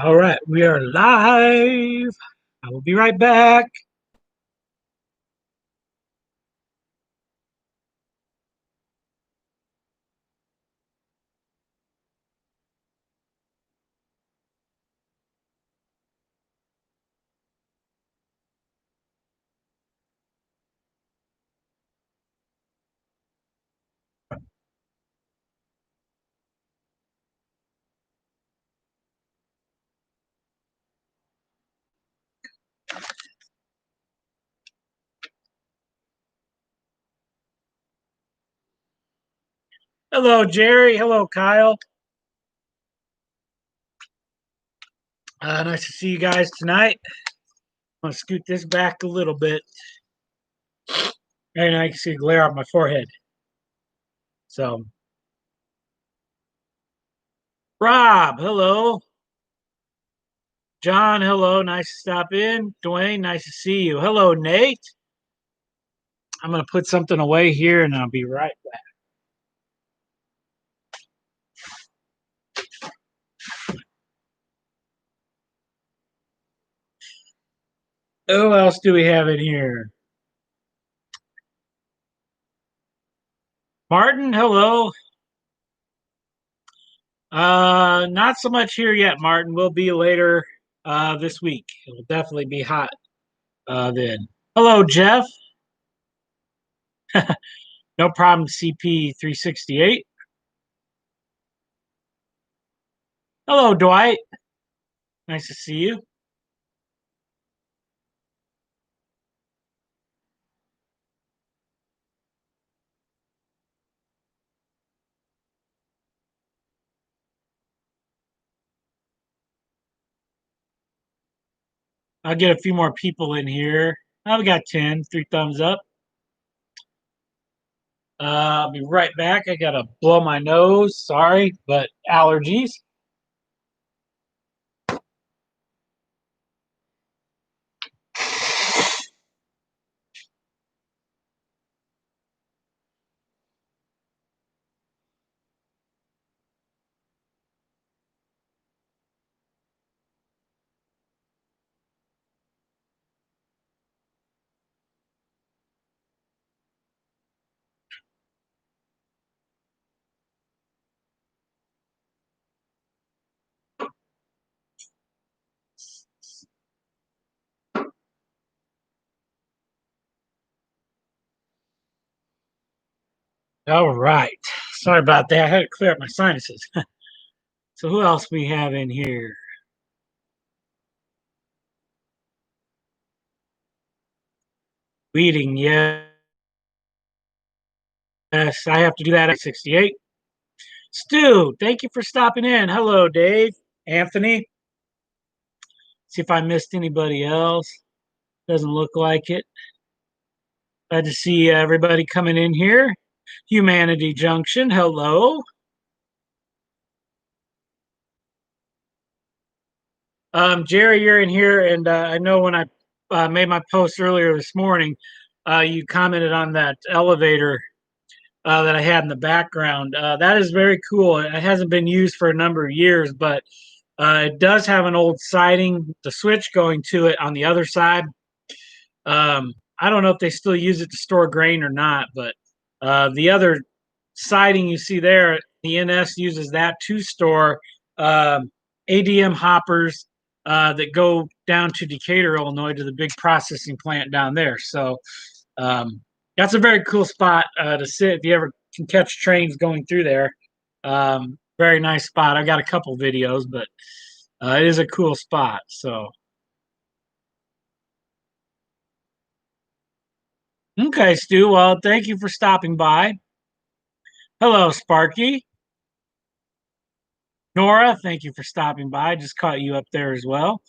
All right, we are live. I will be right back. Hello, Jerry. Hello, Kyle. Nice to see you guys tonight. I'm going to scoot this back a little bit. And I can see a glare on my forehead. So, Rob, hello. John, hello. Nice to stop in. Dwayne, nice to see you. Hello, Nate. I'm going to put something away here and I'll be right back. Who else do we have in here? Martin, hello. Not so much here yet, Martin. We'll be later this week. It will definitely be hot then. Hello, Jeff. No problem, CP368. Hello, Dwight. Nice to see you. I'll get a few more people in here. Oh, we got 10. 3 thumbs up. I'll be right back. I gotta blow my nose. Sorry, but allergies. All right. Sorry about that. I had to clear up my sinuses. So who else we have in here? Weeding, yes. Yes, I have to do that at 68. Stu, thank you for stopping in. Hello, Dave. Anthony. See if I missed anybody else. Doesn't look like it. Glad to see everybody coming in here. Humanity Junction, hello. Jerry, you're in here, and I know when I made my post earlier this morning, you commented on that elevator that I had in the background. That is very cool. It hasn't been used for a number of years, but it does have an old siding, the switch going to it on the other side. I don't know if they still use it to store grain or not, but the other siding you see there, the NS uses that to store ADM hoppers that go down to Decatur, Illinois, to the big processing plant down there. So that's a very cool spot to sit if you ever can catch trains going through there. Very nice spot. I got a couple videos, but it is a cool spot. So okay, Stu. Well, thank you for stopping by. Hello, Sparky. Nora, thank you for stopping by. Just caught you up there as well.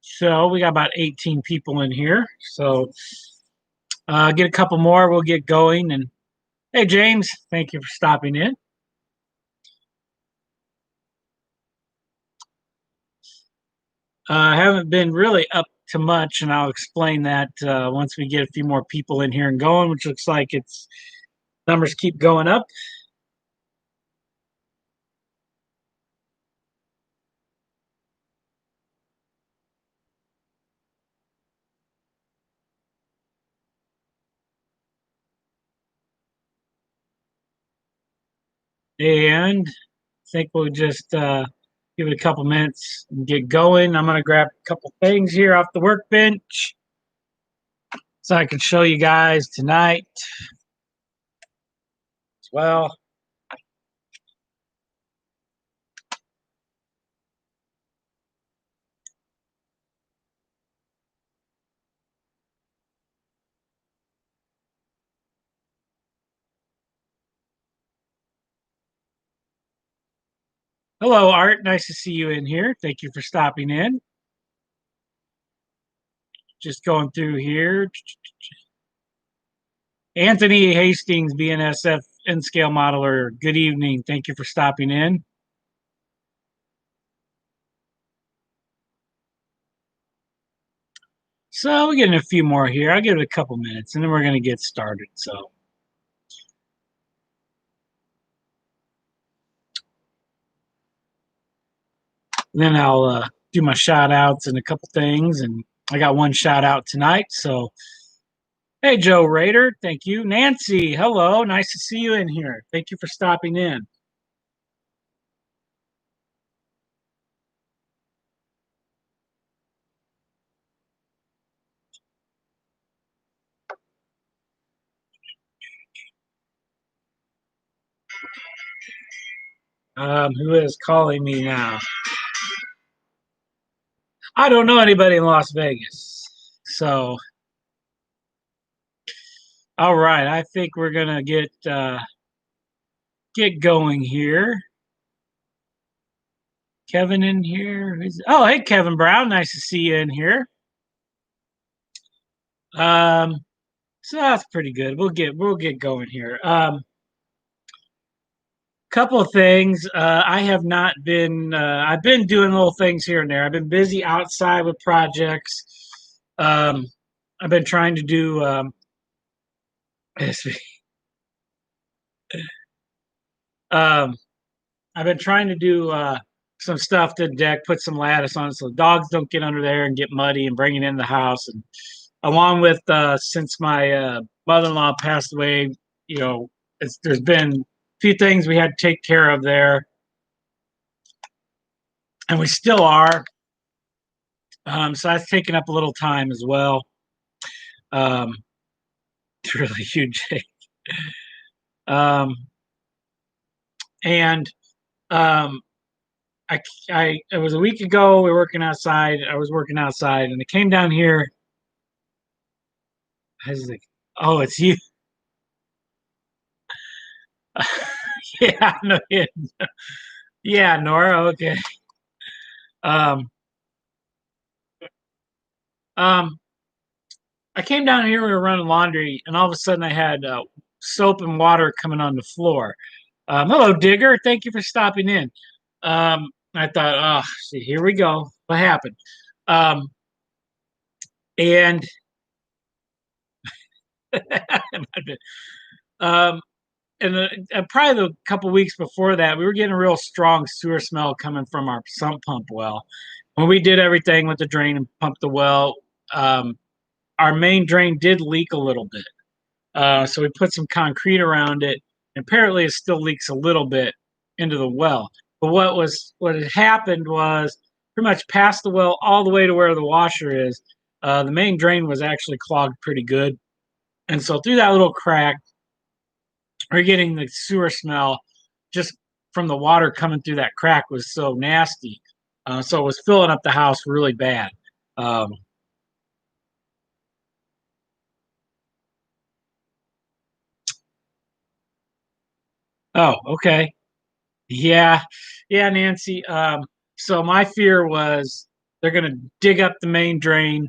So we got about 18 people in here. So get a couple more. We'll get going. And hey, James, thank you for stopping in. I haven't been really up to much, and I'll explain that once we get a few more people in here and going, which looks like it's Numbers keep going up. And I think we'll just give it a couple minutes and get going. I'm going to grab a couple things here off the workbench so I can show you guys tonight as well. Hello, Art. Nice to see you in here. Thank you for stopping in. Just going through here. Anthony Hastings, BNSF N-Scale Modeler. Good evening. Thank you for stopping in. So we're getting a few more here. I'll give it a couple minutes and then we're going to get started. So then I'll do my shout outs and a couple things. And I got one shout out tonight. So, hey, Joe Rader, thank you. Nancy, hello. Nice to see you in here. Thank you for stopping in. Who is calling me now? I don't know anybody in Las Vegas. So, all right. I think we're going to get going here. Kevin in here. Oh, hey, Kevin Brown. Nice to see you in here. So that's pretty good. We'll get going here. Couple of things. I have not been. I've been doing little things here and there. I've been busy outside with projects. I've been trying to do. um, I've been trying to do some stuff to the deck, put some lattice on it so dogs don't get under there and get muddy and bring it in the house. And along with since my mother-in-law passed away, you know, there's been a few things we had to take care of there, and we still are. So that's taken up a little time as well. It's really huge. um, and um, it was a week ago. We were working outside. I was working outside, and it came down here. I was like, "Oh, it's you." Yeah, no, yeah, yeah, Nora. Okay. Um, um, I came down here. We were running laundry, and all of a sudden, I had soap and water coming on the floor. Hello, Digger. Thank you for stopping in. I thought, oh, see, here we go. What happened? Um, and um, and probably the couple weeks before that, we were getting a real strong sewer smell coming from our sump pump well. When we did everything with the drain and pumped the well, um, our main drain did leak a little bit. So we put some concrete around it. And apparently, it still leaks a little bit into the well. But what had happened was pretty much past the well all the way to where the washer is. The main drain was actually clogged pretty good, and so through that little crack, we're getting the sewer smell just from the water coming through that crack was so nasty. So it was filling up the house really bad. Um, oh, okay. Yeah, yeah, Nancy. So my fear was they're going to dig up the main drain,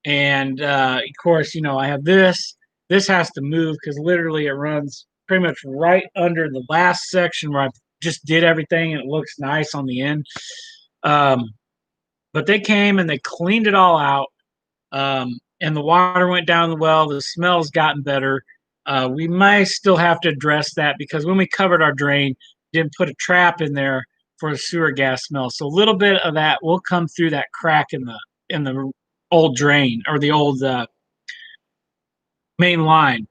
and of course, you know, I have this. This has to move because literally it runs pretty much right under the last section where I just did everything, and it looks nice on the end. Um, but they came and they cleaned it all out, and the water went down the well. The smell's gotten better. We might still have to address that because when we covered our drain, didn't put a trap in there for the sewer gas smell. So a little bit of that will come through that crack in the old drain or the old main line.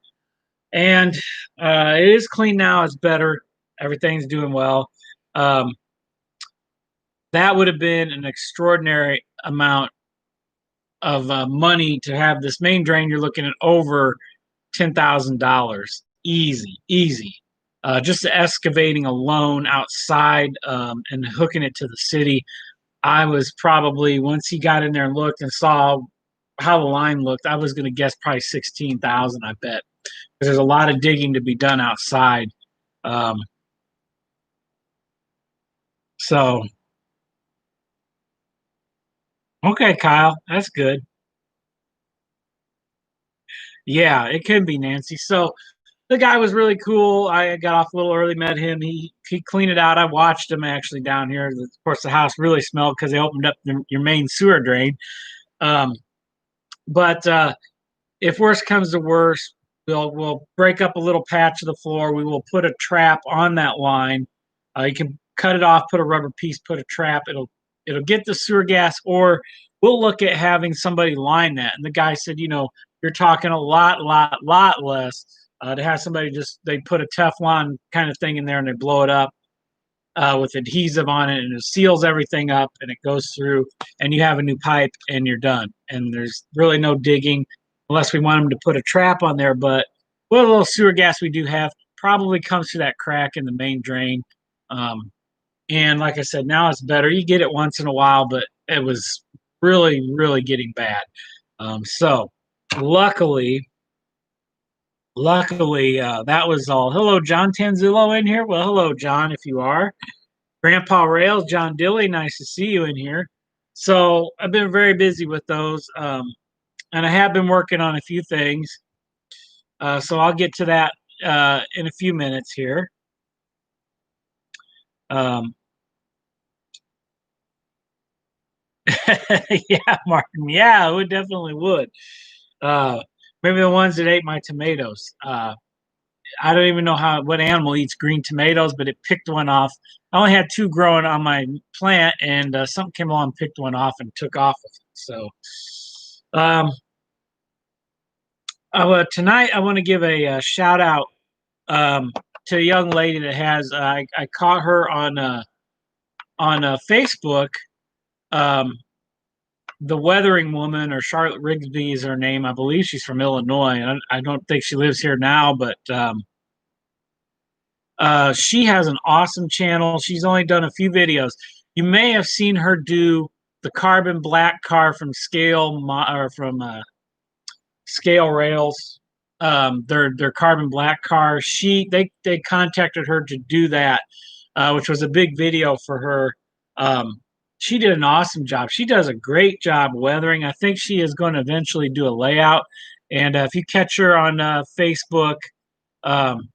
And it is clean now. It's better. Everything's doing well. Um, that would have been an extraordinary amount of money to have this main drain. You're looking at over $10,000, easy, easy. Just excavating alone outside and hooking it to the city. I was probably once he got in there and looked and saw how the line looked, I was going to guess probably 16,000. I bet because there's a lot of digging to be done outside. Um, so okay, Kyle, that's good. Yeah, it could be Nancy. So the guy was really cool. I got off a little early, met him. He cleaned it out. I watched him actually down here. Of course, the house really smelled because they opened up your main sewer drain. Um, but if worse comes to worse, we'll break up a little patch of the floor. We will put a trap on that line. You can cut it off, put a rubber piece, put a trap. It'll get the sewer gas, or we'll look at having somebody line that. And the guy said, you're talking a lot less to have somebody just they put a Teflon kind of thing in there and they blow it up with adhesive on it and it seals everything up and it goes through and you have a new pipe and you're done. And there's really no digging unless we want them to put a trap on there. But what little sewer gas we do have probably comes through that crack in the main drain. Um, and like I said, now it's better. You get it once in a while, but it was really, really getting bad. So luckily, that was all. Hello, John Tanzillo in here. Well, hello, John, if you are. Grandpa Rails, John Dilly, nice to see you in here. So I've been very busy with those, and I have been working on a few things. So I'll get to that in a few minutes here. Um, yeah, Martin. Yeah, it definitely would. Uh, maybe the ones that ate my tomatoes. I don't even know what animal eats green tomatoes, but it picked one off. I only had two growing on my plant, and something came along, picked one off, and took off with it. So tonight I want to give a shout out um, to a young lady that has. I caught her on Facebook. Um, the Weathering Woman, or Charlotte Rigsby is her name. I believe she's from Illinois. I don't think she lives here now, but she has an awesome channel. She's only done a few videos. You may have seen her do the carbon black car from Scale Rails. Their carbon black car. They contacted her to do that, which was a big video for her. She did an awesome job. She does a great job weathering. I think she is going to eventually do a layout. And if you catch her on Facebook, um,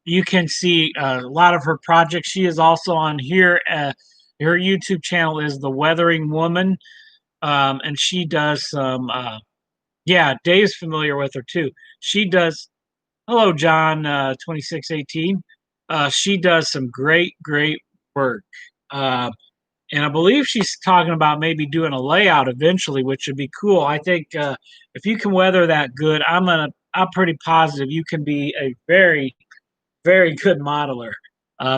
you can see a lot of her projects. She is also on here. Her YouTube channel is The Weathering Woman, and she does some. Yeah, Dave's familiar with her too. She does. Hello, John. 2618. She does some great work. And I believe she's talking about maybe doing a layout eventually, which would be cool. I think if you can weather that good, I'm pretty positive you can be a very good modeler.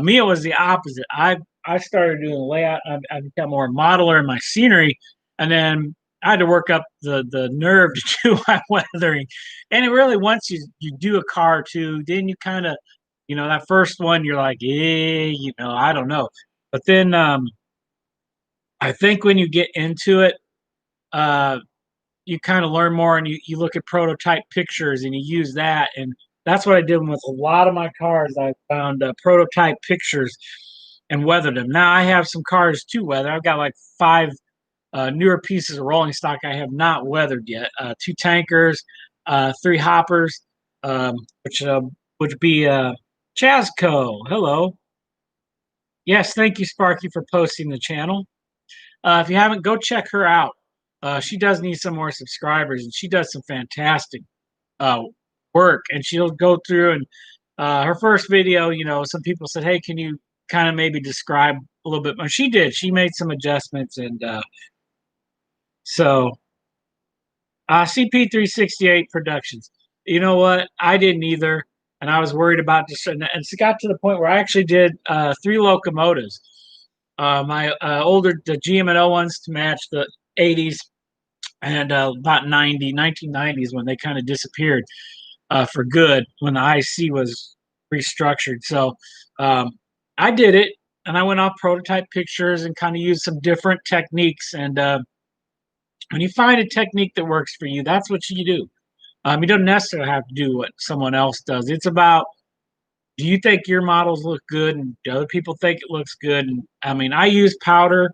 Me, it was the opposite. I started doing layout. I become more modeler in my scenery, and then I had to work up the nerve to do my weathering. And it really, once you do a car too, then you kind of, that first one you're like, I don't know. But then I think when you get into it, uh, you kind of learn more and you look at prototype pictures and you use that. And that's what I did with a lot of my cars. I found prototype pictures and weathered them. Now I have some cars to weather. I've got like five newer pieces of rolling stock I have not weathered yet. Two tankers, three hoppers, which would be Chasco. Hello. Yes, thank you, Sparky, for posting the channel. If you haven't, go check her out. She does need some more subscribers, and she does some fantastic work, and she'll go through and her first video, some people said, "Hey, can you kind of maybe describe a little bit more?" She did. She made some adjustments, and so CP368 Productions. You know what? I didn't either, and I was worried about this, and it got to the point where I actually did 3 locomotives. My older the GM&O ones to match the 80s, and about 1990s when they kind of disappeared for good when the IC was restructured. So I did it, and I went off prototype pictures and kind of used some different techniques. And when you find a technique that works for you, that's what you do. You don't necessarily have to do what someone else does. It's about, do you think your models look good, and do other people think it looks good? And I mean, I use powder,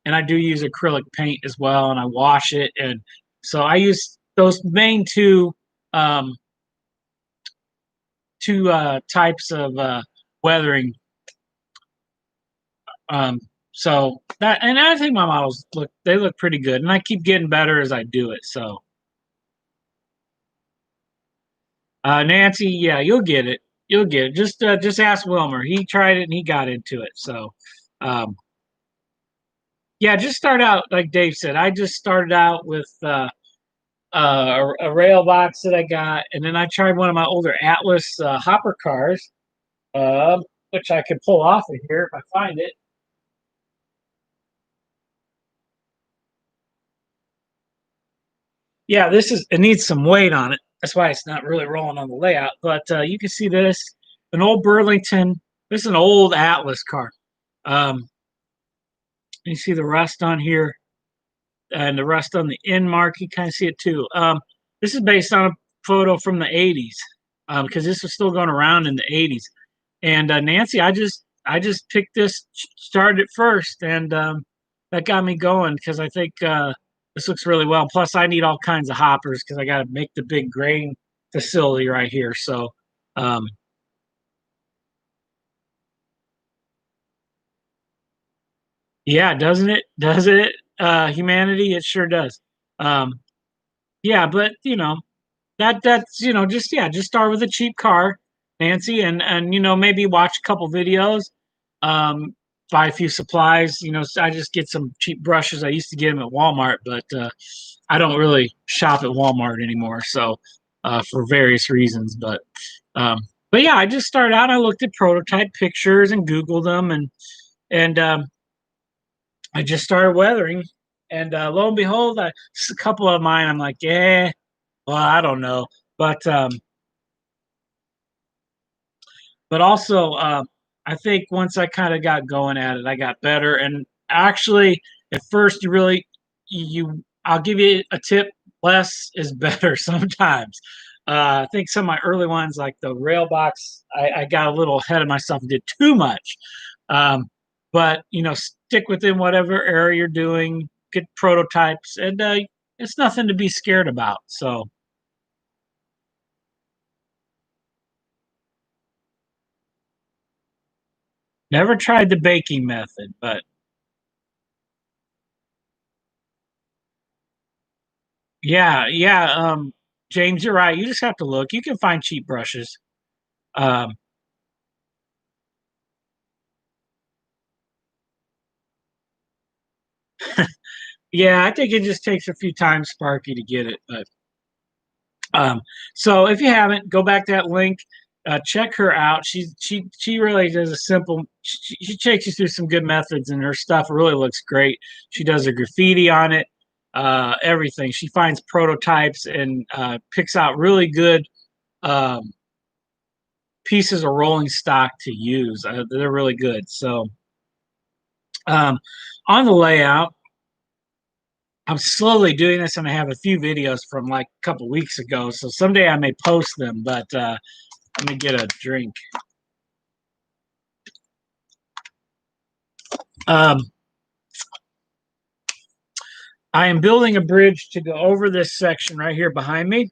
and I do use acrylic paint as well, and I wash it. And so I use those main um, two types of weathering. Um, so that, and I think my models look pretty good, and I keep getting better as I do it. So Nancy, yeah, you'll get it. You'll get it. Just ask Wilmer. He tried it and he got into it. So um, yeah, just start out like Dave said. I just started out with a rail box that I got, and then I tried one of my older Atlas hopper cars, which I can pull off of here if I find it. Yeah, it needs some weight on it. That's why it's not really rolling on the layout. But you can see this, an old Burlington. This is an old Atlas car. Um, you see the rust on here and the rust on the end mark. You kind of see it too. This is based on a photo from the 80s, because this was still going around in the 80s. And Nancy, I just picked this, started it first, and that got me going because I think this looks really well. Plus, I need all kinds of hoppers because I got to make the big grain facility right here. So, um, yeah, doesn't it? Does it? Humanity, it sure does. Um, yeah, but that's just, yeah, just start with a cheap car, Nancy, and maybe watch a couple videos, um, buy a few supplies. I just get some cheap brushes. I used to get them at Walmart, but I don't really shop at Walmart anymore. So for various reasons, um, but yeah, I just started out. I looked at prototype pictures and Googled them, and I just started weathering. And lo and behold, a couple of mine, I'm like, yeah, well, I don't know, but also I think once I kind of got going at it, I got better. And actually, at first, I'll give you a tip: less is better sometimes. I think some of my early ones, like the rail box, I got a little ahead of myself and did too much. Um, but stick within whatever area you're doing, get prototypes, and it's nothing to be scared about. So never tried the baking method, but yeah, yeah. James, you're right. You just have to look. You can find cheap brushes. Um, yeah, I think it just takes a few times, Sparky, to get it. But um, so if you haven't, go back to that link. Check her out. She really does a simple. She takes you through some good methods, and her stuff really looks great. She does a graffiti on it, everything. She finds prototypes and picks out really good um, pieces of rolling stock to use. They're really good. So um, on the layout, I'm slowly doing this, and I have a few videos from like a couple weeks ago. So someday I may post them, but let me get a drink. Um, I am building a bridge to go over this section right here behind me,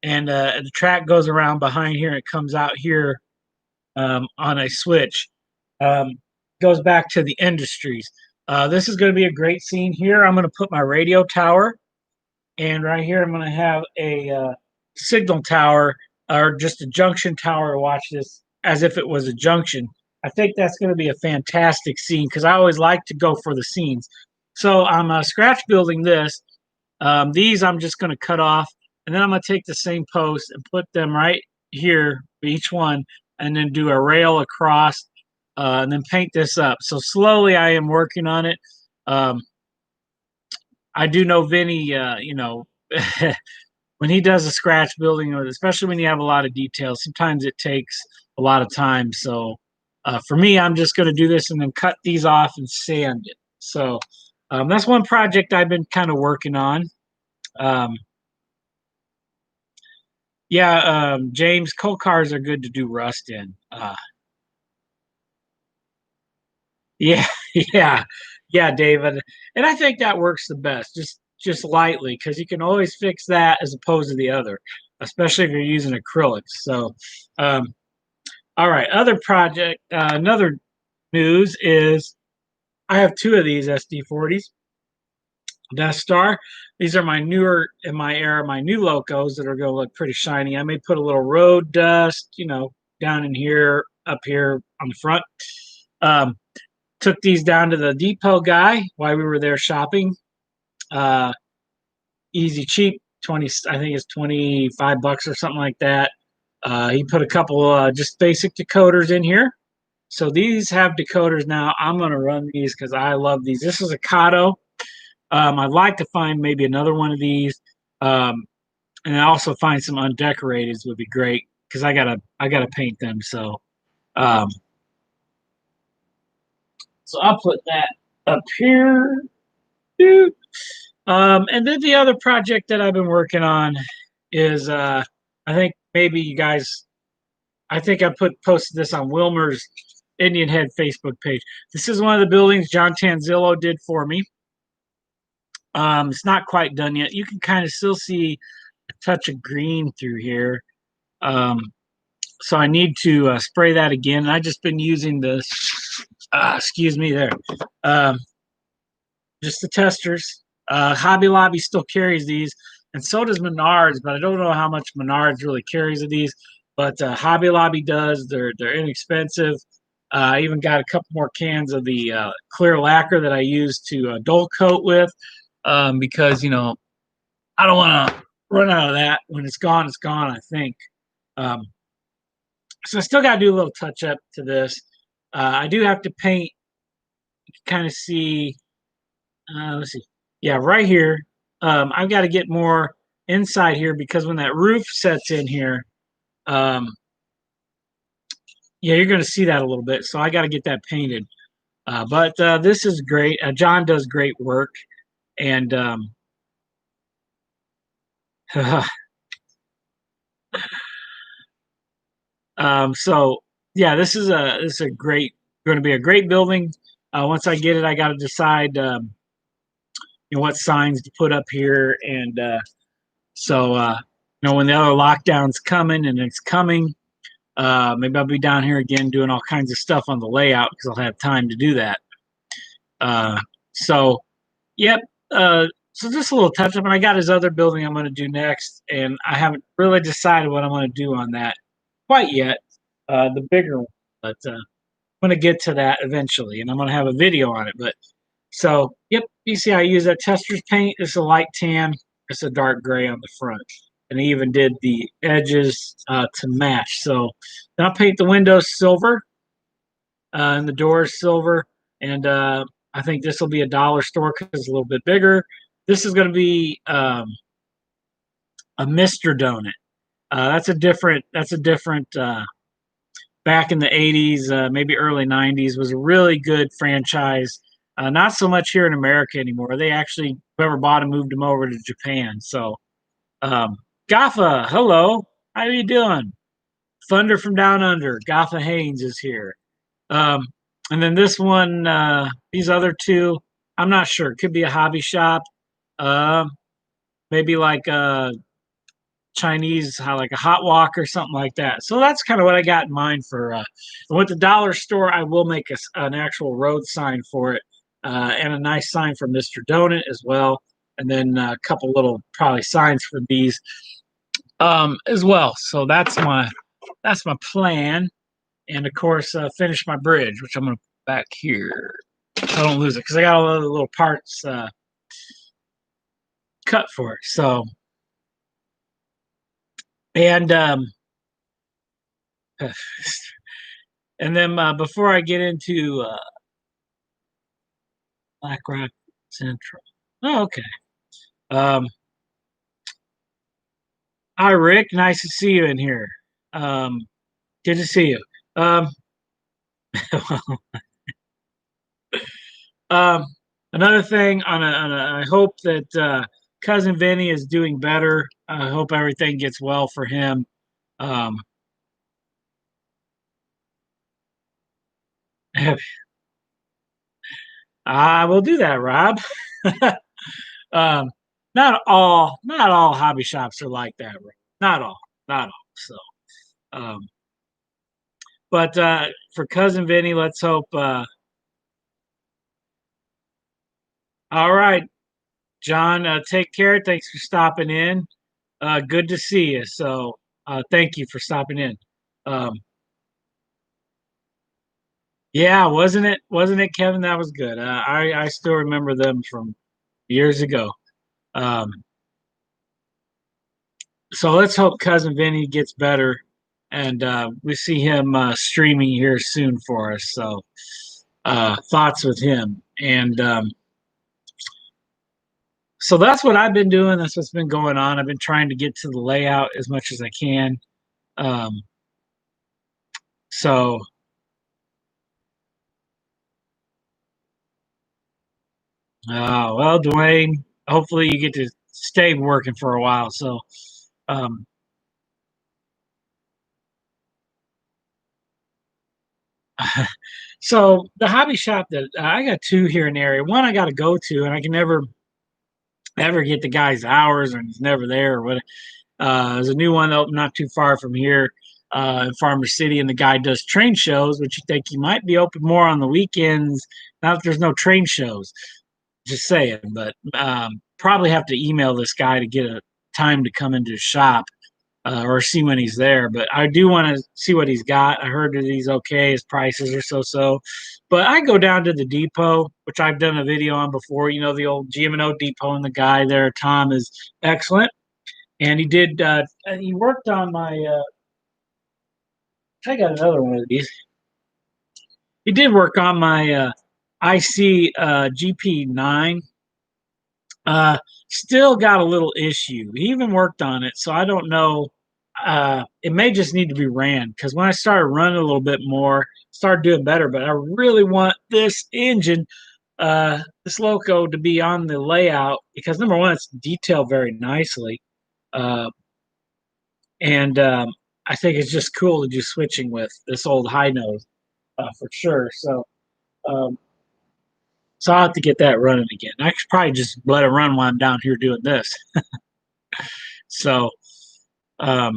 and the track goes around behind here. And it comes out here on a switch. Um, Goes back to the industries. This is going to be a great scene here. I'm going to put my radio tower, and right here I'm going to have a signal tower or just a junction tower. Watch this as if it was a junction. I think that's going to be a fantastic scene because I always like to go for the scenes. So I'm scratch building this. These I'm just going to cut off, and then I'm going to take the same post and put them right here, each one, and then do a rail across, and then paint this up. So slowly I am working on it. Um, I do know Vinny, when he does a scratch building, especially when you have a lot of details, sometimes it takes a lot of time. So for me, I'm just going to do this and then cut these off and sand it. So that's one project I've been kind of working on. Um, yeah, James, coal cars are good to do rust in. Yeah, yeah, yeah, David, and I think that works the best, just lightly, because you can always fix that as opposed to the other, especially if you're using acrylics. So, um, all right, other project, another news is I have two of these SD40s, Death Star. These are my newer in my era, my new locos that are going to look pretty shiny. I may put a little road dust, down in here, up here on the front. Um, Took these down to the depot guy while we were there shopping. Uh, Easy cheap, 20. I think it's $25 or something like that. He put a couple just basic decoders in here. So these have decoders now. I'm gonna run these because I love these. This is a Kato. I'd like to find maybe another one of these, and also find some undecorated would be great because I gotta paint them. Um, so I'll put that up here. And then the other project that I've been working on is I think maybe you guys I think I posted this on Wilmer's Indian Head Facebook page. This is one of the buildings John Tanzillo did for me. It's not quite done yet. You can kind of still see a touch of green through here. Um, so I need to spray that again. And I've just been using this, excuse me there, um, just the testers. Hobby Lobby still carries these, and so does Menards, but I don't know how much Menards really carries of these. But Hobby Lobby does. They're inexpensive. I even got a couple more cans of the clear lacquer that I use to dull coat with, because I don't want to run out of that. When it's gone, it's gone. I think. Um, so I still got to do a little touch up to this. I do have to paint. You can kind of see. Let's see. Yeah, right here. I've got to get more inside here because when that roof sets in here, um, yeah, you're going to see that a little bit. So I got to get that painted. But this is great. John does great work, and so yeah, this is a great going to be a great building. Once I get it, I got to decide what signs to put up here, and when the other lockdown's coming, and it's coming. Maybe I'll be down here again doing all kinds of stuff on the layout because I'll have time to do that. Uh, so, yep. So just a little touch up, and I got his other building I'm going to do next, and I haven't really decided what I'm going to do on that quite yet. The bigger one, but I'm going to get to that eventually, and I'm going to have a video on it. But so, yep. You see, I use that Tester's paint. It's a light tan. It's a dark gray on the front, and I even did the edges to match. So then I'll paint the windows silver, and the doors silver, and I think this will be a dollar store because it's a little bit bigger. This is going to be a Mister Donut. That's a different. That's a different. Back in the '80s, maybe early '90s, was a really good franchise. Not so much here in America anymore. They actually whoever bought them moved them over to Japan. So, Gaffa, hello, how you doing? Thunder from Down Under. Gaffa Haynes is here. Um, and then this one, these other two, I'm not sure. Could be a hobby shop. Um, Maybe like a Chinese, how like a hot walk or something like that. So that's kind of what I got in mind for. With the dollar store, I will make an actual road sign for it, and a nice sign for Mister Donut as well, and then a couple little probably signs for these. as well. So that's my plan, and of course finish my bridge, which I'm gonna put back here so I don't lose it because I got all the little parts cut for it. So and and then before I get into Black Rock Central. Oh, okay. Um, Hi, Rick. Nice to see you in here. Um, Good to see you. Um, um, Another thing I hope that cousin Vinny is doing better. I hope everything gets well for him. Um, I will do that, Rob. um, not all hobby shops are like that, Rob. Not all. So, um, but for cousin Vinny, let's hope. All right, John, take care. Thanks for stopping in. Good to see you. So, thank you for stopping in. Um, yeah, wasn't it? Wasn't it, Kevin? That was good. I still remember them from years ago. Um, so let's hope cousin Vinny gets better, and we see him streaming here soon for us. So, thoughts with him, and so that's what I've been doing. That's what's been going on. I've been trying to get to the layout as much as I can. Um, so well, Dwayne, hopefully you get to stay working for a while. So, um, so the hobby shop that I got two here in the area. One I got to go to, and I can never ever get the guy's hours, and he's never there or what. There's a new one open not too far from here in Farmer City, and the guy does train shows, which you think he might be open more on the weekends. Not that there's no train shows, just saying, but probably have to email this guy to get a time to come into his shop or see when he's there. But I do want to see what he's got. I heard that he's okay. His prices are so. But I go down to the depot, which I've done a video on before. You know, the old GM&O depot, and the guy there, Tom, is excellent. And he did. He worked on my. I got another one of these. He did work on my IC GP9. Still got a little issue. He even worked on it, so I don't know. It may just need to be ran because when I started running a little bit more, started doing better. But I really want this engine, this loco, to be on the layout because number one, it's detailed very nicely, uh, and I think it's just cool to do switching with this old high nose for sure. Um, so I'll have to get that running again. I could probably just let it run while I'm down here doing this. So, um,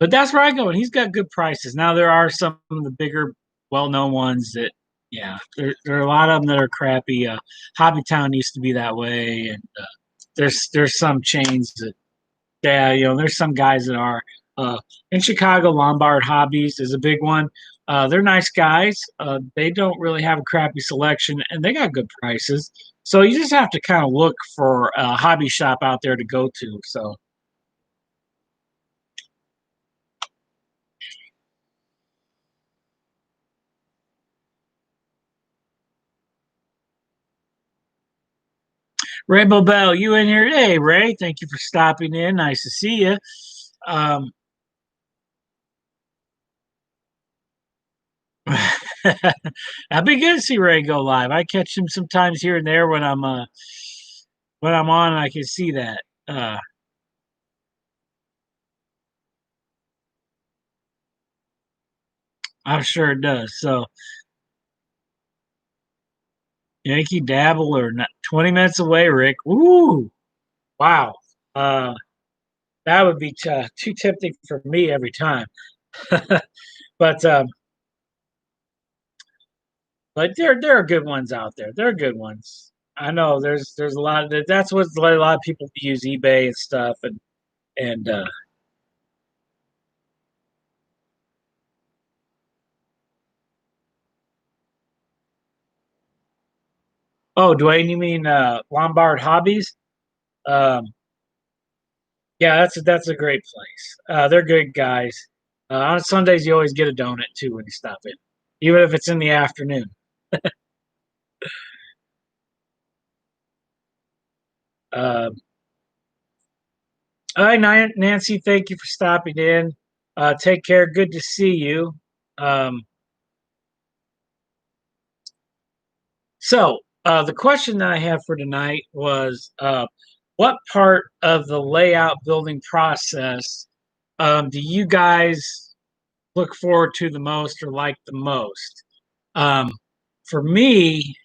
but that's where I go, and he's got good prices. Now there are some of the bigger, well-known ones that, yeah, there are a lot of them that are crappy. Hobbytown used to be that way, and there's some chains that, yeah, there's some guys that are. Uh, in Chicago, Lombard Hobbies is a big one. They're nice guys. They don't really have a crappy selection, and they got good prices. So you just have to kind of look for a hobby shop out there to go to. So Rainbow Bell, you in here? Hey, Ray, thank you for stopping in. Nice to see you. Um, I'd be good to see Ray go live. I catch him sometimes here and there when I'm on. I can see that. I'm sure it does. So Yankee Dabble or not 20 minutes away, Rick. Ooh, wow. Uh, that would be too tempting for me every time. but but there are good ones out there. There are good ones. I know there's a lot of that's what a lot of people use eBay and stuff and Oh, Dwayne, you mean Lombard Hobbies? Um, yeah, that's a great place. They're good guys. On Sundays, you always get a donut too when you stop in, even if it's in the afternoon. Uh, Hi, Nancy. Thank you for stopping in. Take care. Good to see you. Um, the question that I have for tonight was what part of the layout building process do you guys look forward to the most or like the most? Um, for me,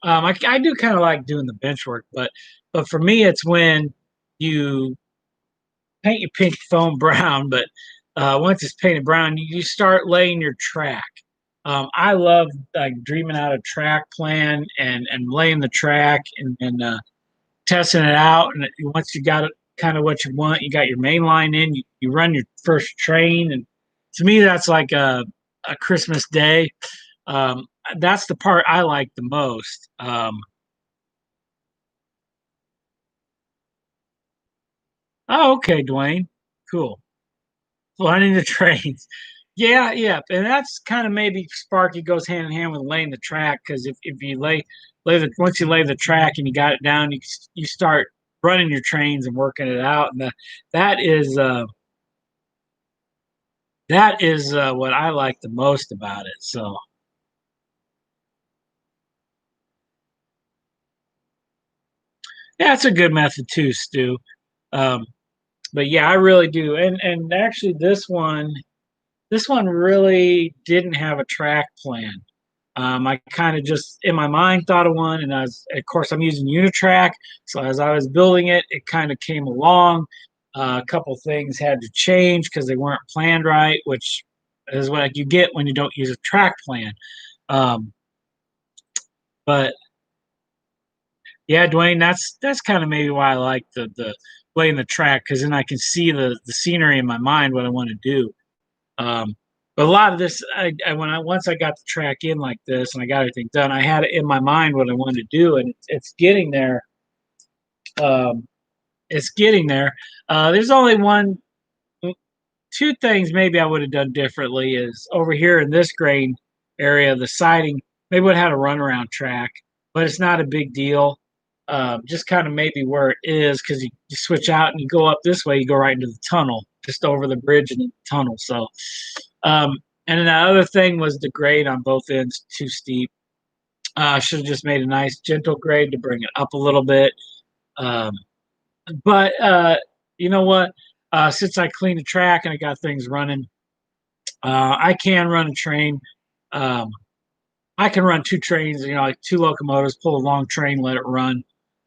I do kind of like doing the bench work, but for me, it's when you paint your pink foam brown, but once it's painted brown, you start laying your track. I love like dreaming out a track plan and laying the track and testing it out. And once you got it kind of what you want, you got your main line in, you run your first train. And to me, that's like a Christmas day. Um, that's the part I like the most. Oh, okay, Dwayne. Cool. Running the trains. Yeah, yeah. And that's kind of maybe Sparky goes hand in hand with laying the track because if you lay the once you lay the track and you got it down, you start running your trains and working it out. And that is uh that is what I like the most about it. So yeah, it's a good method too, Stu. Um, but yeah, I really do. And actually this one really didn't have a track plan. I kind of just in my mind thought of one, and of course, I'm using Unitrack. So as I was building it, it kind of came along. A couple things had to change because they weren't planned right, which is what you get when you don't use a track plan. Um, but yeah, Dwayne, that's kind of maybe why I like the laying the track because then I can see the scenery in my mind what I want to do. Um, but a lot of this, when I once I got the track in like this and I got everything done, I had it in my mind what I wanted to do, and it's getting there. Um, it's getting there. There's only two things maybe I would have done differently is over here in this grain area, the siding maybe would have had a runaround track, but it's not a big deal. Just kind of maybe where it is because you switch out and you go up this way, you go right into the tunnel, just over the bridge and the tunnel. So and then the other thing was the grade on both ends too steep. Should have just made a nice gentle grade to bring it up a little bit. Um, but you know what? Since I cleaned the track and I got things running, I can run a train. Um, I can run two trains, like two locomotives, pull a long train, let it run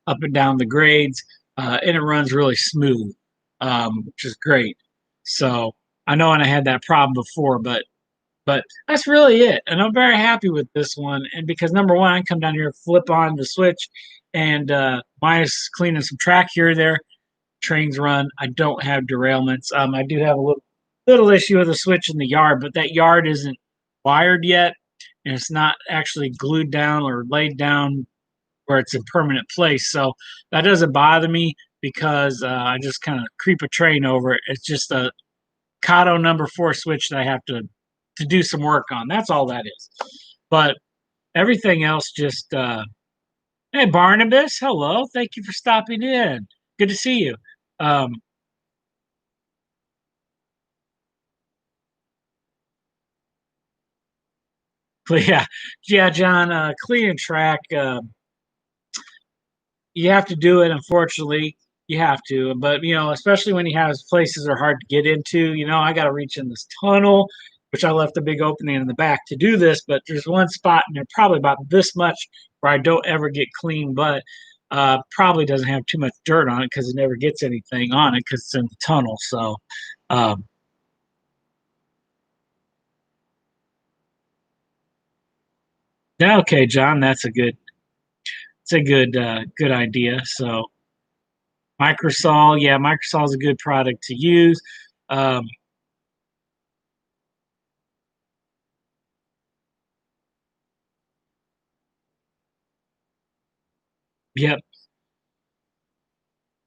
up and down the grades, and it runs really smooth, which is great. So I know, and I had that problem before, but that's really it. And I'm very happy with this one. And because number one, I can come down here, flip on the switch, and minus cleaning some track here or there, trains run. I don't have derailments. I do have a little issue with a switch in the yard, but that yard isn't wired yet, and it's not actually glued down or laid down where it's in permanent place. So that doesn't bother me because I just kind of creep a train over it. It's just a Kato number 4 switch that I have to do some work on. That's all that is. But everything else just hey Barnabas, hello. Thank you for stopping in. Good to see you. Um, but yeah, John, clean track. You have to do it. Unfortunately, you have to. But especially when you have places that are hard to get into. I got to reach in this tunnel, which I left a big opening in the back to do this. But there's one spot, and they're probably about this much where I don't ever get clean, but probably doesn't have too much dirt on it because it never gets anything on it because it's in the tunnel. So, um, yeah, okay, John, it's a good idea. So, Microsol, yeah, Microsol is a good product to use. Um, Yep.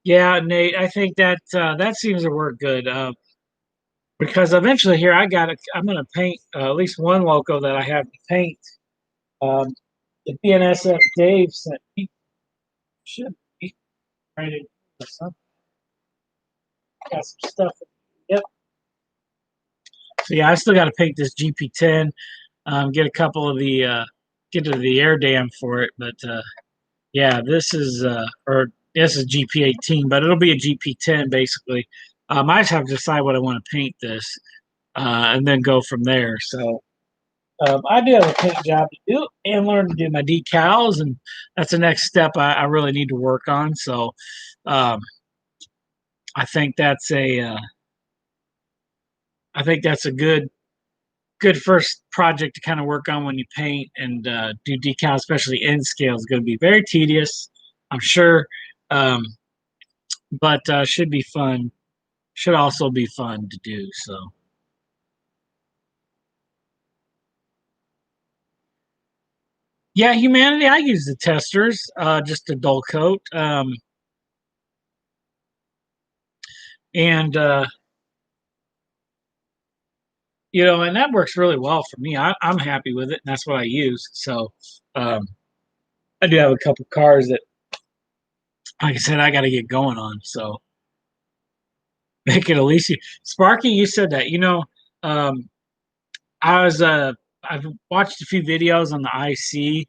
Yeah, Nate, I think that that seems to work good. Because eventually here I'm going to paint at least one loco that I have to paint. Um, the BNSF Dave sent me should be ready or something. Got some stuff. Yep. So yeah, I still got to paint this GP10. Get a couple of the get to the air dam for it, but yeah, this is GP18, but it'll be a GP10 basically. I just have to decide what I want to paint this, and then go from there. So I do have a paint job to do and learn to do my decals, and that's the next step I really need to work on. So um, I think I think that's a good first project to kind of work on when you paint and do decals, especially end scale, is going to be very tedious, I'm sure, um, but should be fun. Should also be fun to do. So yeah, humanity. I use the testers just to dull coat, and and that works really well for me. I'm happy with it, and that's what I use. So um, I do have a couple cars that, like I said, I got to get going on. So make it at least Sparky. You said that. Um, I was I've watched a few videos on the IC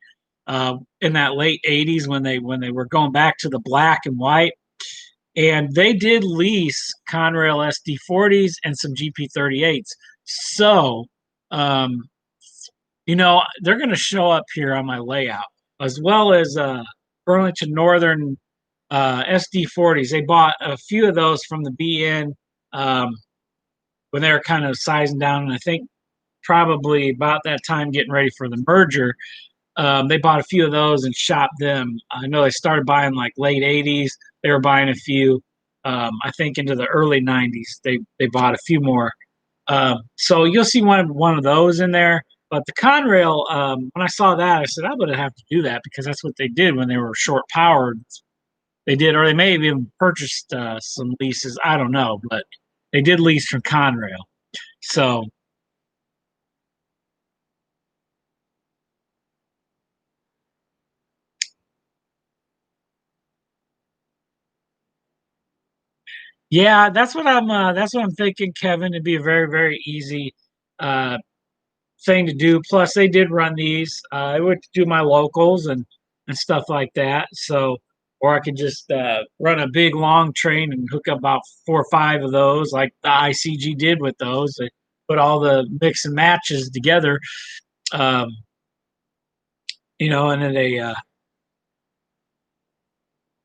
in that late '80s when they were going back to the black and white, and they did lease Conrail SD40s and some GP38s. So um, they're going to show up here on my layout, as well as Burlington Northern SD40s. They bought a few of those from the BN um, when they were kind of sizing down, and I think probably about that time getting ready for the merger. They bought a few of those and shopped them. I know they started buying like late '80s. They were buying a few. I think into the early '90s, they bought a few more. So you'll see one of those in there. But the Conrail, when I saw that, I said I'm going to have to do that because that's what they did when they were short powered. They did, or they may have even purchased some leases. I don't know, but they did lease from Conrail. So yeah, that's what I'm thinking, Kevin. It'd be a very, very easy uh thing to do. Plus they did run these. I would do my locals and stuff like that. So or I could just run a big long train and hook up about 4 or 5 of those like the ICG did with those. They put all the mix and matches together. Um, and then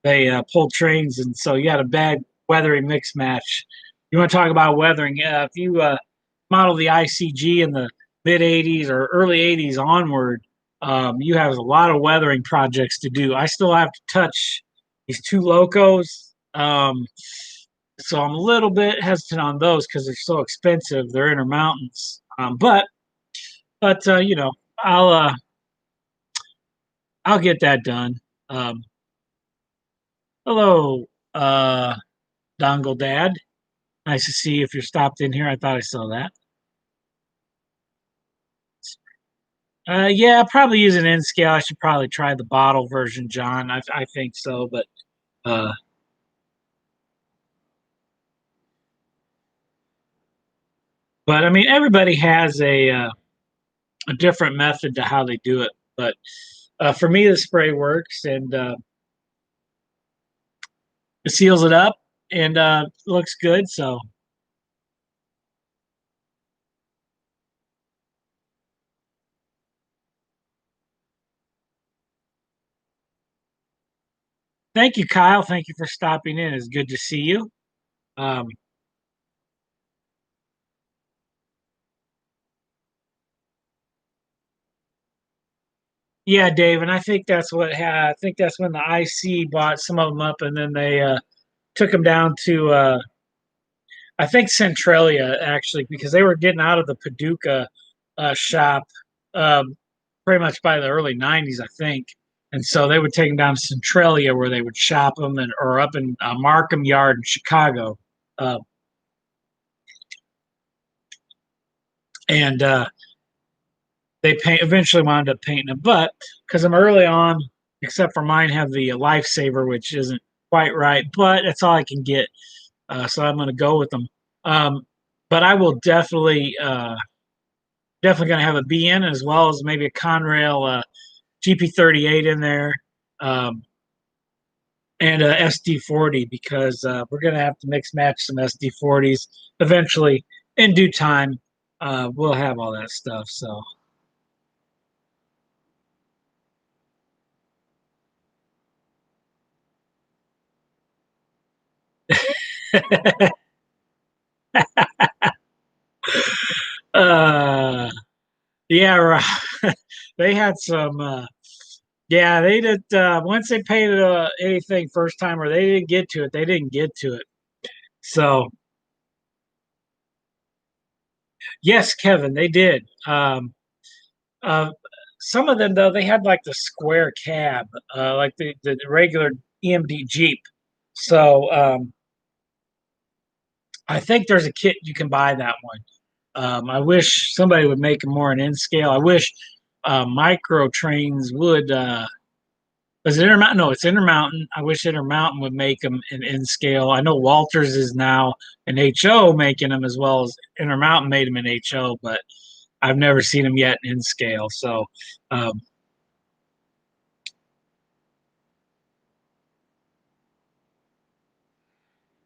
they pulled trains, and so you had a bad weathering mix match. You want to talk about weathering? If you model the ICG in the mid '80s or early '80s onward, you have a lot of weathering projects to do. I still have to touch these two locos, so I'm a little bit hesitant on those because they're so expensive. They're intermountains, but I'll uh, I'll get that done. Um, hello, Dongle Dad. Nice to see you if you're stopped in here. I thought I saw that. Yeah, probably use an N scale. I should probably try the bottle version, John. I think so, uh, but I mean, everybody has a different method to how they do it. But for me, the spray works and it seals it up and looks good. So thank you, Kyle. Thank you for stopping in. It's good to see you. Um, yeah, Dave, and I think that's what I think that's when the IC bought some of them up, and then they took them down to I think Centralia actually because they were getting out of the Paducah shop um, pretty much by the early '90s, I think. And so they would take them down to Centralia where they would shop them, or up in Markham Yard in Chicago. Uh, and eventually wound up painting them. But because I'm early on, except for mine have the Lifesaver, which isn't quite right, but that's all I can get. So I'm going to go with them. Um, but I will definitely going to have a BN as well as maybe a Conrail GP38 in there. Um, and a SD40 because we're going to have to mix match some SD40s eventually in due time. We'll have all that stuff. So, uh, yeah, right. They had some. Yeah, they did. Once they paid anything first time, or they didn't get to it, they didn't get to it. So, yes, Kevin, they did. Uh, some of them though, they had like the square cab, like the regular EMD Jeep. So I think there's a kit you can buy that one. I wish somebody would make them more an in scale. I wish Micro Trains would. Was it Intermountain? No, it's Intermountain. I wish Intermountain would make them in scale. I know Walters is now an HO making them as well as Intermountain made them in HO, but I've never seen them yet in scale. So, um,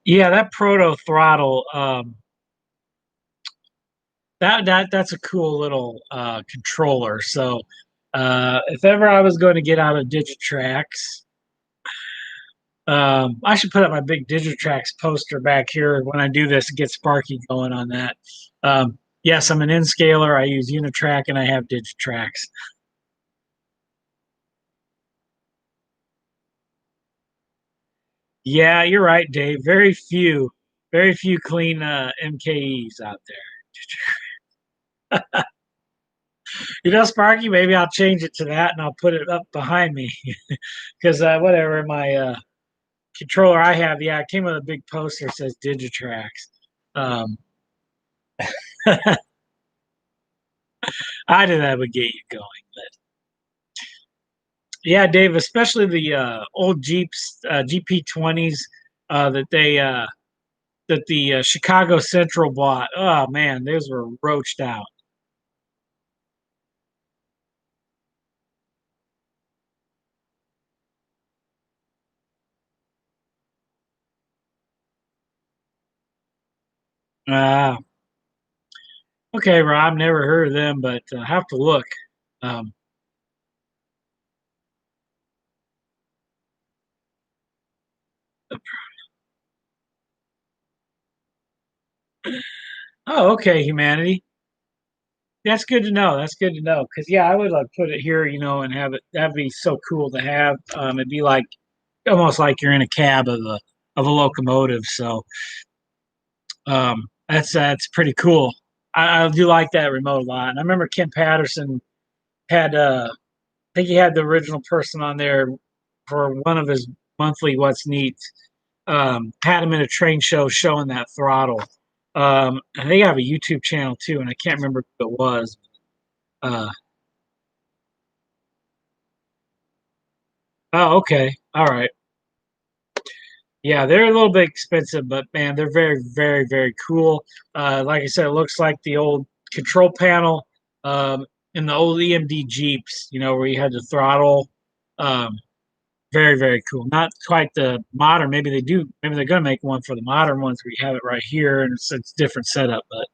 yeah, that proto throttle, that's a cool little controller. So, if ever I was going to get out of Digitrax, I should put up my big Digitrax poster back here when I do this and get Sparky going on that. Yes, I'm an N-scaler. I use Unitrack and I have Digitrax. Yeah, you're right, Dave. Very few clean MKEs out there. You know, Sparky, maybe I'll change it to that and I'll put it up behind me because whatever my controller I have, yeah, it came with a big poster that says Digitrax. Um, I knew that would get you going, but yeah, Dave, especially the old Jeeps, GP20s that the Chicago Central bought. Oh man, those were roached out. Uh, okay, Rob, never heard of them, but have to look. Um, oh, okay, humanity. That's good to know. That's good to know. Because yeah, I would like put it here, and have it. That'd be so cool to have. It'd be like almost like you're in a cab of a locomotive. So that's pretty cool. I do like that remote a lot. And I remember Ken Patterson had I think he had the original person on there for one of his monthly What's Neat. Had him in a train show showing that throttle. And they have a YouTube channel too, and I can't remember who it was. Uh, oh, okay, all right. Yeah, they're a little bit expensive, but man, they're very, very, very cool. Like I said, it looks like the old control panel in the old EMD Jeeps, where you had the throttle. Um, very, very cool. Not quite the modern. Maybe they do. Maybe they're going to make one for the modern ones where you have it right here and it's different setup. But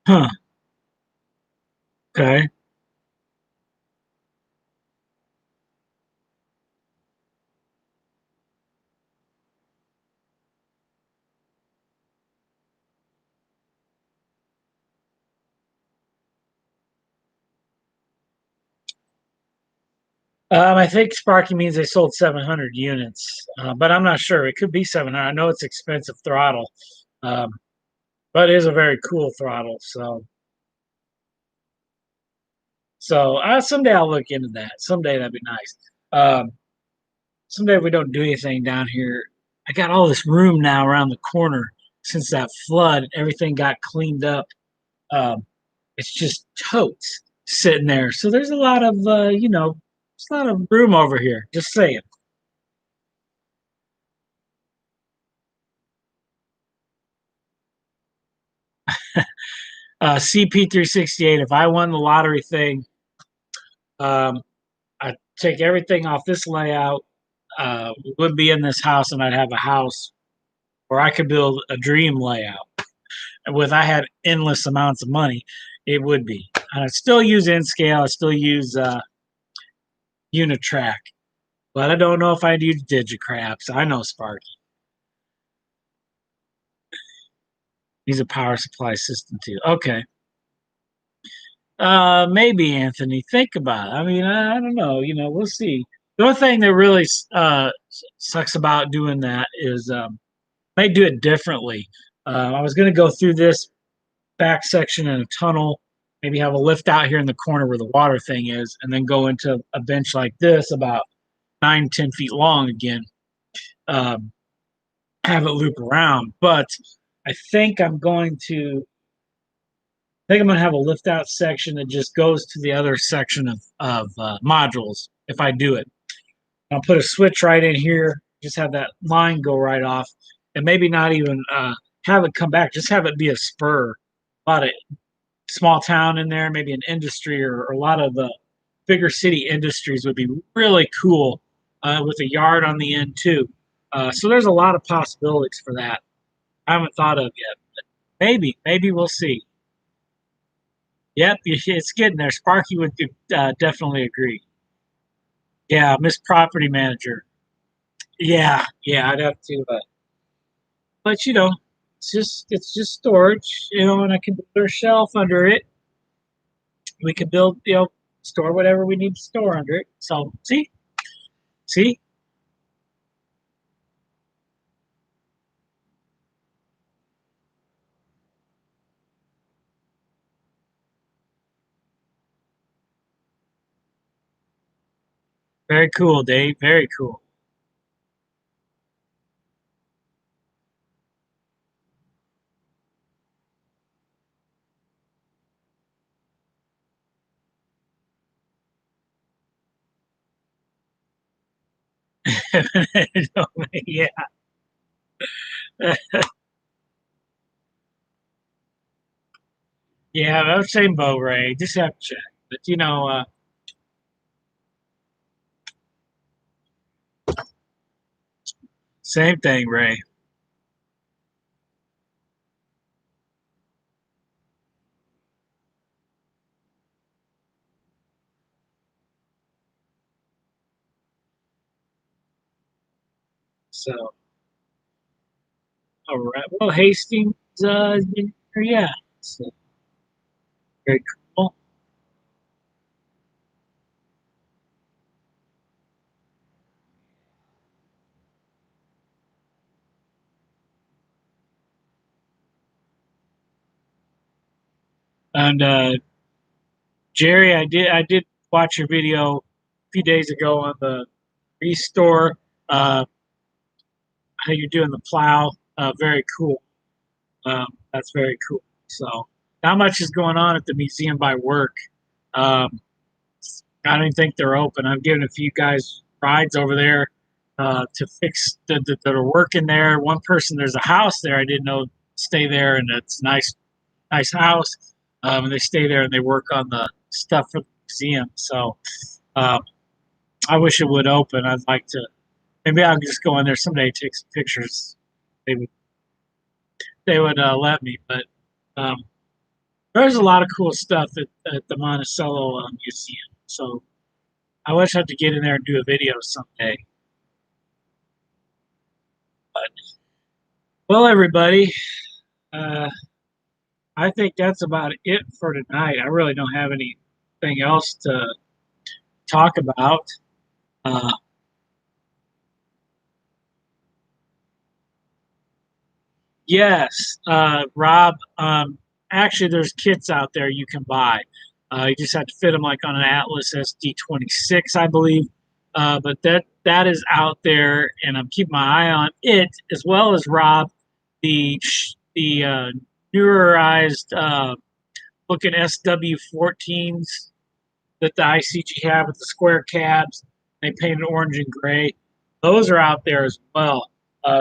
huh, okay. I think Sparky means they sold 700 units, but I'm not sure. It could be 700. I know it's expensive throttle, um, but it is a very cool throttle. So So someday I'll look into that. Someday that'd be nice. Um, Someday if we don't do anything down here, I got all this room now around the corner since that flood. Everything got cleaned up. Um, it's just totes sitting there. So there's a lot of there's a lot of room over here. Just saying. CP368. If I won the lottery thing, um, I'd take everything off this layout. Would be in this house, and I'd have a house where I could build a dream layout. And with I had endless amounts of money, it would be. And I still use Nscale. I still use Unitrack, but I don't know if I'd use Digicraps. I know Sparky. He's a power supply system too. Okay. Maybe Anthony. Think about it. I mean, I don't know. We'll see. The only thing that really sucks about doing that is I do it differently. I was going to go through this back section in a tunnel, maybe have a lift out here in the corner where the water thing is, and then go into a bench like this about 9, 10 feet long again. Um, have it loop around, but I think I'm going to have a lift out section that just goes to the other section of modules if I do it. I'll put a switch right in here, just have that line go right off, and maybe not even have it come back, just have it be a spur. A lot of small town in there, maybe an industry or a lot of the bigger city industries would be really cool with a yard on the end too. So there's a lot of possibilities for that. I haven't thought of yet. Maybe we'll see. Yep, it's getting there. Sparky would definitely agree. Yeah, Miss Property Manager. Yeah, I'd have to. But it's just storage, and I can put a shelf under it. We can build, store whatever we need to store under it. So see, very cool, Dave. Very cool. Yeah, yeah. I was saying boat Ray. Just have to check. But same thing, Ray. So, all right. Well, Hastings, yeah. So, very cool. And Jerry, I did watch your video a few days ago on the restore. How you're doing the plow. Very cool. That's very cool. So, not much is going on at the museum by work. Um, I don't even think they're open. I've given a few guys rides over there to fix that are working there. One person, there's a house there I didn't know stay there, and it's nice house. And they stay there and they work on the stuff for the museum. So um, I wish it would open. I'd like to. Maybe I'll just go in there someday, take some pictures. They would let me, but um, there's a lot of cool stuff at the Monticello Museum. So I wish I could get in there and do a video someday. But well, everybody, uh, I think that's about it for tonight. I really don't have anything else to talk about. Uh, yes, Rob. Actually, there's kits out there you can buy. You just have to fit them like on an Atlas SD26, I believe. But that is out there, and I'm keeping my eye on it as well as Rob, the newerized looking SW14s that the ICG have with the square cabs. They painted orange and gray. Those are out there as well.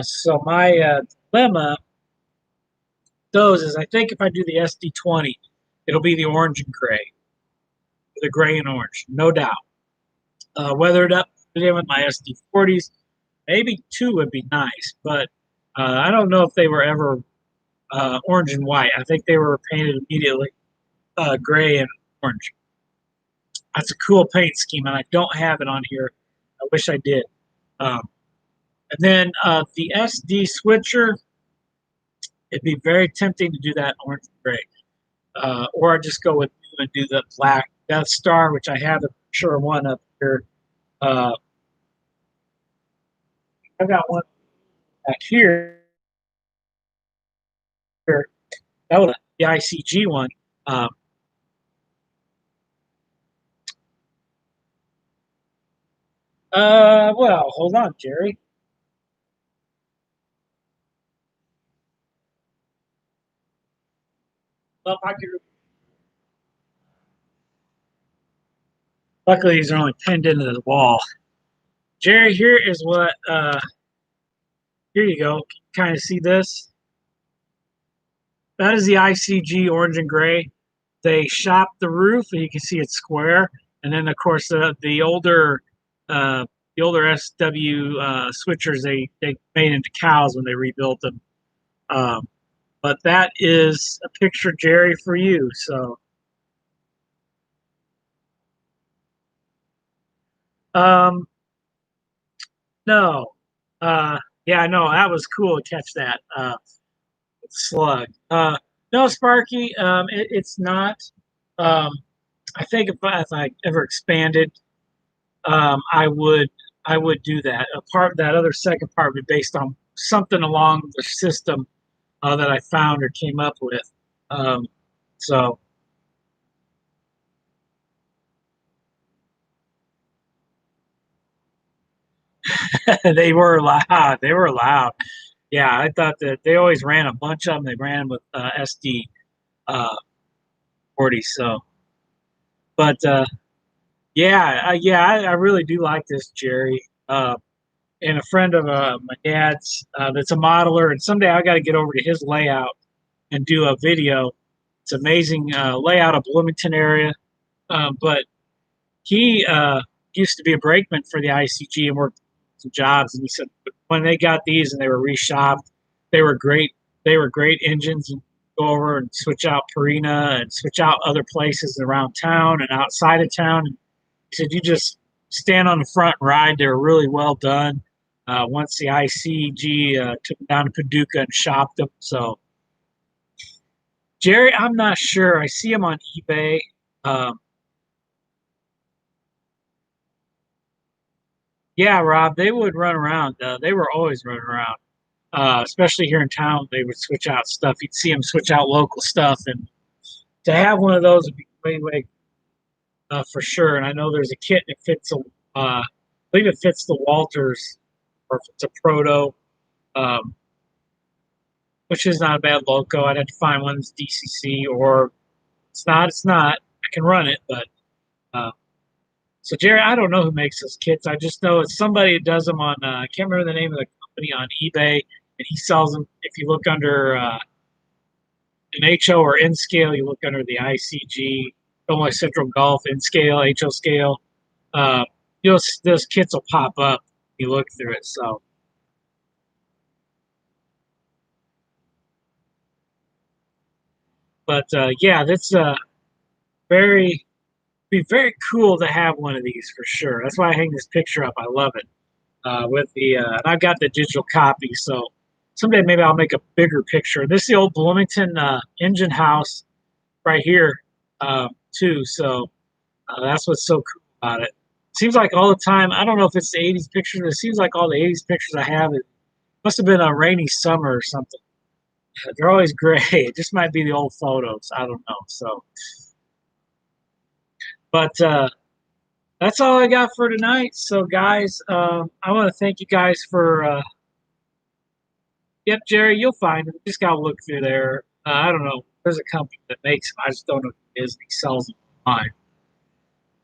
So my dilemma, those is I think if I do the SD20, it'll be the orange and gray, the gray and orange, no doubt. Weathered up today with my SD40s, maybe two would be nice, but I don't know if they were ever orange and white. I think they were painted immediately gray and orange. That's a cool paint scheme, and I don't have it on here. I wish I did. And then the SD switcher, it'd be very tempting to do that orange and gray. Or I'd just go with and do the black Death Star, which I have a picture of one up here. I've got one back here. That was the ICG one. Well, hold on, Jerry. Well, I could. Luckily, these are only pinned into the wall. Jerry, here is what. Here you go. Kind of see this. That is the ICG orange and gray. They shopped the roof, and you can see it's square. And then, of course, the older SW switchers they made into cows when they rebuilt them. But that is a picture, Jerry, for you. So, um, no, yeah, no, that was cool to catch that slug. No, Sparky, it's not. Um, I think if I ever expanded, I would do that. A part that other second part would be based on something along the system that I found or came up with. Um, so they were loud. They were loud. Yeah, I thought that they always ran a bunch of them. They ran with SD 40. So, but I really do like this, Jerry. And a friend of my dad's that's a modeler, and someday I got to get over to his layout and do a video. It's amazing layout of Bloomington area, but he used to be a brakeman for the ICG and worked some jobs. And he said when they got these and they were reshopped, they were great. They were great engines. And go over and switch out Purina and switch out other places around town and outside of town. And he said you just stand on the front and ride. They were really well done. Once the ICG took them down to Paducah and shopped them. So Jerry, I'm not sure. I see them on eBay. Um, yeah, Rob, they would run around. They were always running around, especially here in town. They would switch out stuff. You'd see them switch out local stuff, and to have one of those would be way for sure. And I know there's a kit that fits I believe it fits the Walters, or if it's a Proto, um, which is not a bad loco. I'd have to find one that's DCC, or it's not. It's not. I can run it, but uh, so Jerry, I don't know who makes those kits. I just know it's somebody that does them on. I can't remember the name of the company on eBay, and he sells them. If you look under an HO or N scale, you look under the ICG, Illinois Central Gulf N scale, HO scale. Uh, those kits will pop up. You look through it. So, but yeah, that's very be very cool to have one of these for sure. That's why I hang this picture up. I love it. With the and I've got the digital copy, so someday maybe I'll make a bigger picture. This is the old Bloomington engine house right here too. So that's what's so cool about it. Seems like all the time. I don't know if it's the '80s pictures, but it seems like all the '80s pictures I have it must have been a rainy summer or something. They're always gray. It just might be the old photos. I don't know. So But that's all I got for tonight. So, guys, I want to thank you guys for. Yep, Jerry, you'll find it. Just gotta look through there. I don't know. There's a company that makes them. I just don't know who it is. He sells them online.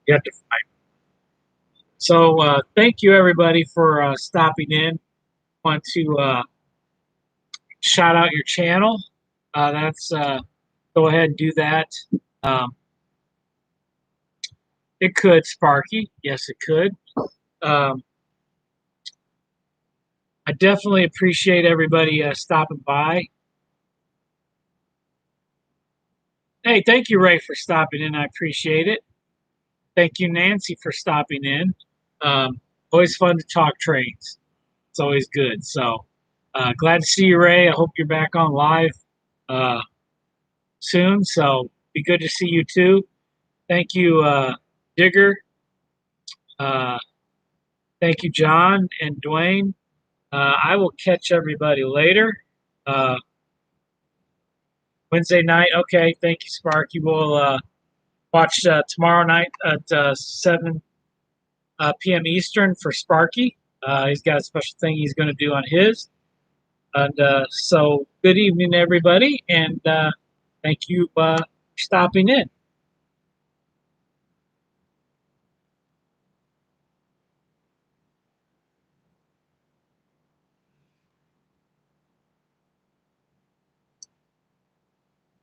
You have to find. So, thank you everybody for stopping in. Want to shout out your channel. That's go ahead and do that. Um, it could, Sparky. Yes, it could. Um, I definitely appreciate everybody stopping by. Hey, thank you, Ray, for stopping in. I appreciate it. Thank you, Nancy, for stopping in. Always fun to talk trains. It's always good. So glad to see you, Ray. I hope you're back on live uh, soon. So be good to see you too. Thank you, Digger. Uh, thank you, John and Dwayne. I will catch everybody later. Uh, Wednesday night. Okay. Thank you, Sparky. We'll watch tomorrow night at 7 p.m. Eastern for Sparky. He's got a special thing he's going to do on his. And so, good evening, everybody. And thank you for stopping in.